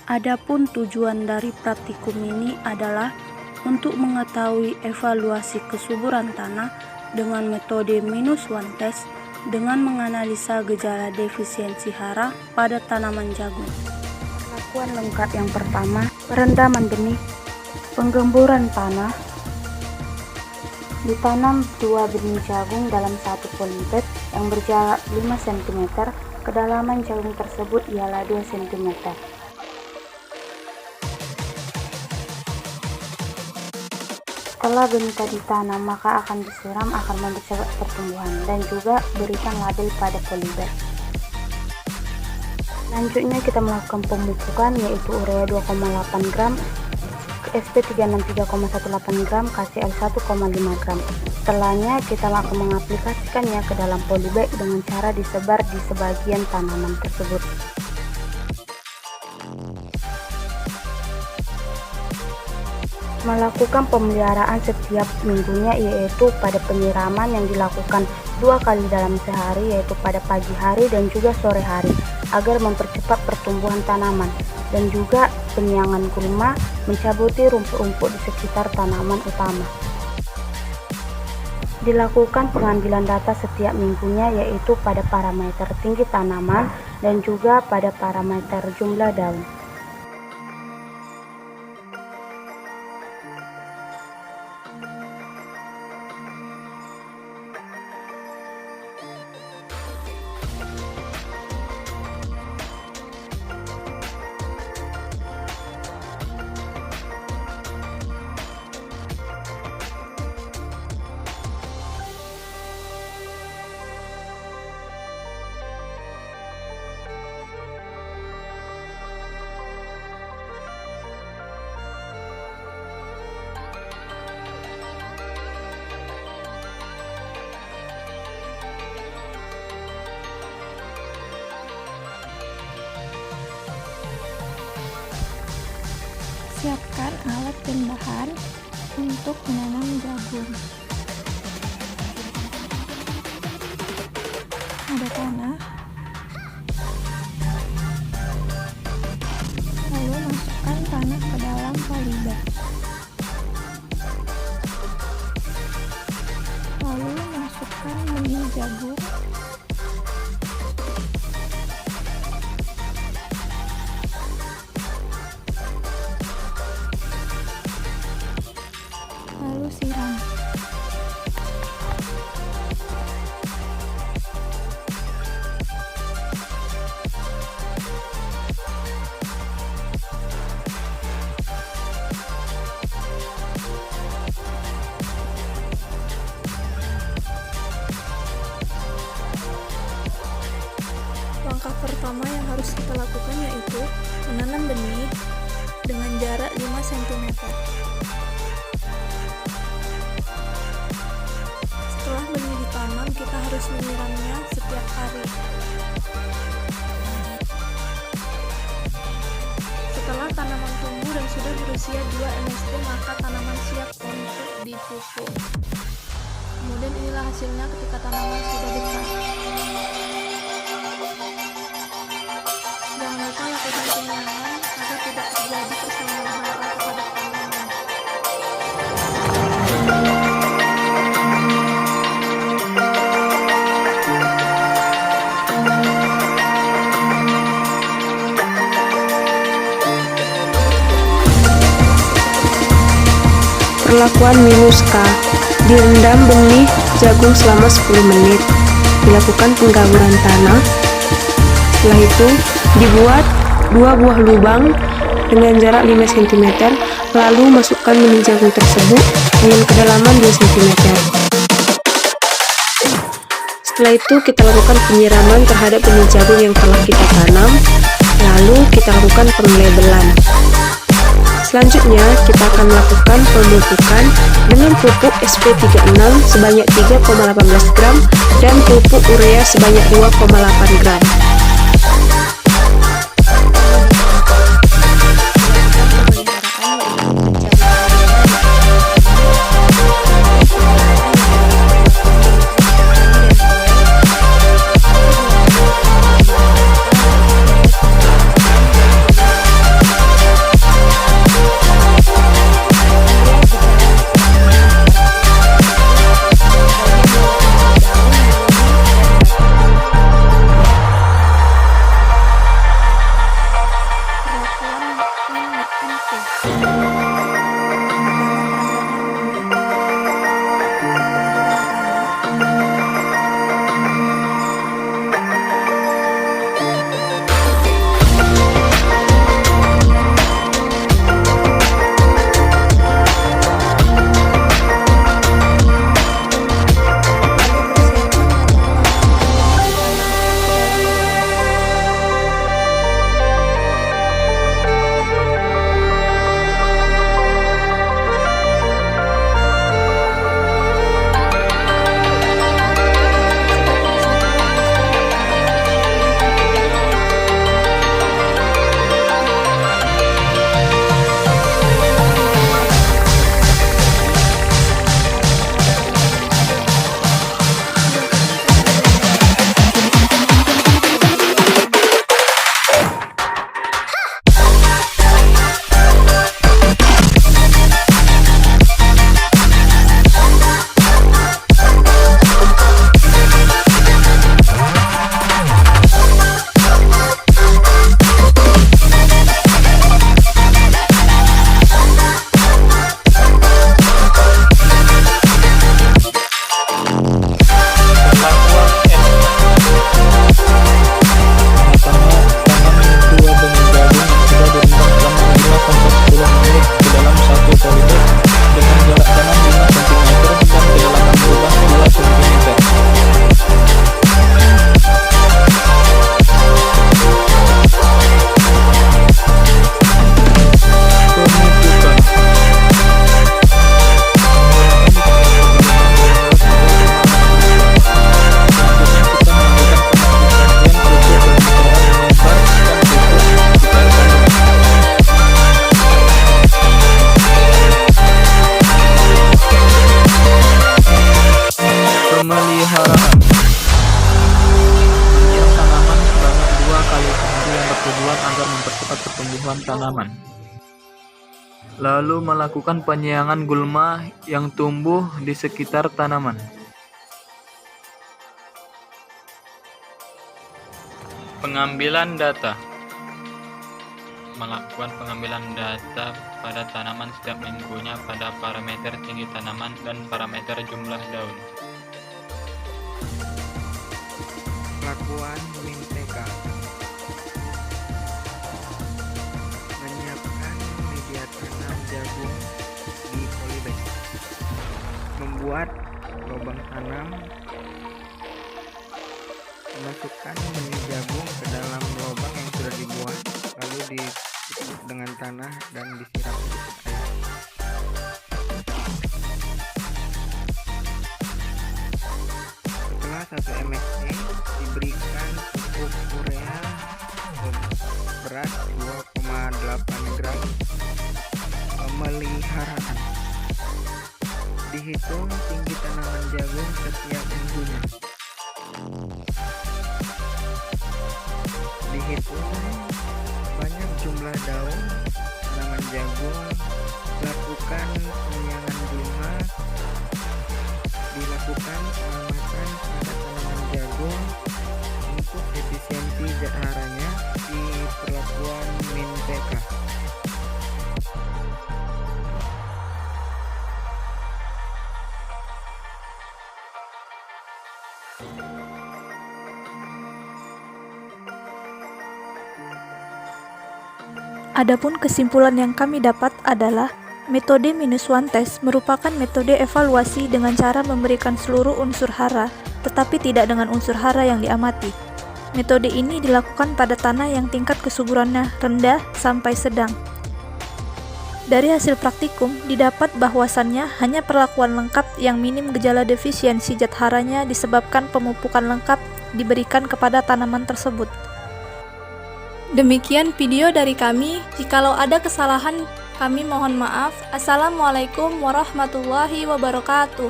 Adapun tujuan dari praktikum ini adalah untuk mengetahui evaluasi kesuburan tanah dengan metode -1 test dengan menganalisa gejala defisiensi hara pada tanaman jagung. Perlakuan lengkap yang pertama, perendaman benih, penggemburan tanah. Ditanam 2 benih jagung dalam satu polybag yang berjarak 5 cm, kedalaman jagung tersebut ialah 2 cm. Setelah benih tadi ditanam, maka akan disiram akan mempercepat pertumbuhan dan juga berikan label pada polybag. Selanjutnya kita melakukan pemupukan yaitu urea 2,8 gram, SP 363,18 gram, KCl 1,5 gram. Setelahnya kita akan mengaplikasikannya ke dalam polybag dengan cara disebar di sebagian tanaman tersebut. Melakukan pemeliharaan setiap minggunya yaitu pada penyiraman yang dilakukan 2 kali dalam sehari yaitu pada pagi hari dan juga sore hari agar mempercepat pertumbuhan tanaman, dan juga penyiangan gulma mencabuti rumput-rumput di sekitar tanaman utama. Dilakukan pengambilan data setiap minggunya yaitu pada parameter tinggi tanaman dan juga pada parameter jumlah daun. Siapkan alat dan bahan untuk menanam jagung. Ada tanah, lalu masukkan tanah ke dalam polybag. Lalu masukkan benih jagung. Lalu siram. Langkah pertama yang harus kita lakukan yaitu menanam benih dengan jarak 5 cm. Setelah benih ditanam, kita harus menyiramnya setiap hari. Setelah tanaman tumbuh dan sudah berusia 2 MST, maka tanaman siap untuk dipupuk. Kemudian inilah hasilnya ketika tanaman sudah besar. Jangan lupa lakukan penyiangan agar tidak terjadi persaingan hara kepada tanaman. Perlakuan -K. Direndam benih jagung selama 10 menit. Dilakukan penggaburan tanah. Setelah itu dibuat 2 buah lubang dengan jarak 5 cm, lalu masukkan benih jagung tersebut dengan kedalaman 2 cm. Setelah itu kita lakukan penyiraman terhadap benih jagung yang telah kita tanam, lalu kita lakukan penglabelan. Selanjutnya kita akan melakukan pemupukan dengan pupuk SP36 sebanyak 3,18 gram dan pupuk urea sebanyak 2,8 gram. kesuburan tanaman. Lalu melakukan penyiangan gulma yang tumbuh di sekitar tanaman. Pengambilan data. Melakukan pengambilan data pada tanaman setiap minggunya pada parameter tinggi tanaman dan parameter jumlah daun. Lakukan MIN-PK. Menyiapkan media tanam jagung di polybag. Membuat lubang tanam. Masukkan benih jagung ke dalam lubang yang sudah dibuat, lalu ditutup dengan tanah dan disiram sedikit air. Setelah 1 msc diberikan pupuk urea berat 2,8 gram. Pemeliharaan. Dihitung tinggi tanaman jagung setiap minggunya. Dihitung banyak jumlah daun tanaman jagung. Lakukan penyiangan gulma. Dilakukan pengamatan pada tanaman jagung untuk efisiensi zat haranya di perlakuan MIN-PK. Adapun kesimpulan yang kami dapat adalah metode -1 test merupakan metode evaluasi dengan cara memberikan seluruh unsur hara, tetapi tidak dengan unsur hara yang diamati. Metode ini dilakukan pada tanah yang tingkat kesuburannya rendah sampai sedang. Dari hasil praktikum, didapat bahwasannya hanya perlakuan lengkap yang minim gejala defisiensi zat haranya disebabkan pemupukan lengkap diberikan kepada tanaman tersebut. Demikian video dari kami. Jikalau ada kesalahan, kami mohon maaf. Assalamualaikum warahmatullahi wabarakatuh.